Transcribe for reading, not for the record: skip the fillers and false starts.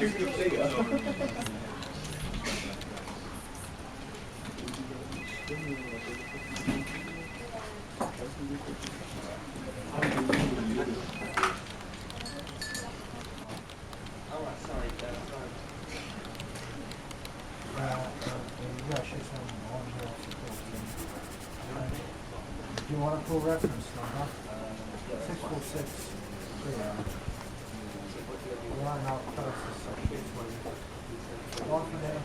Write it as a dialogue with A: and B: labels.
A: Do you want a full reference number? 646. Yeah, no, that's the section. One for there.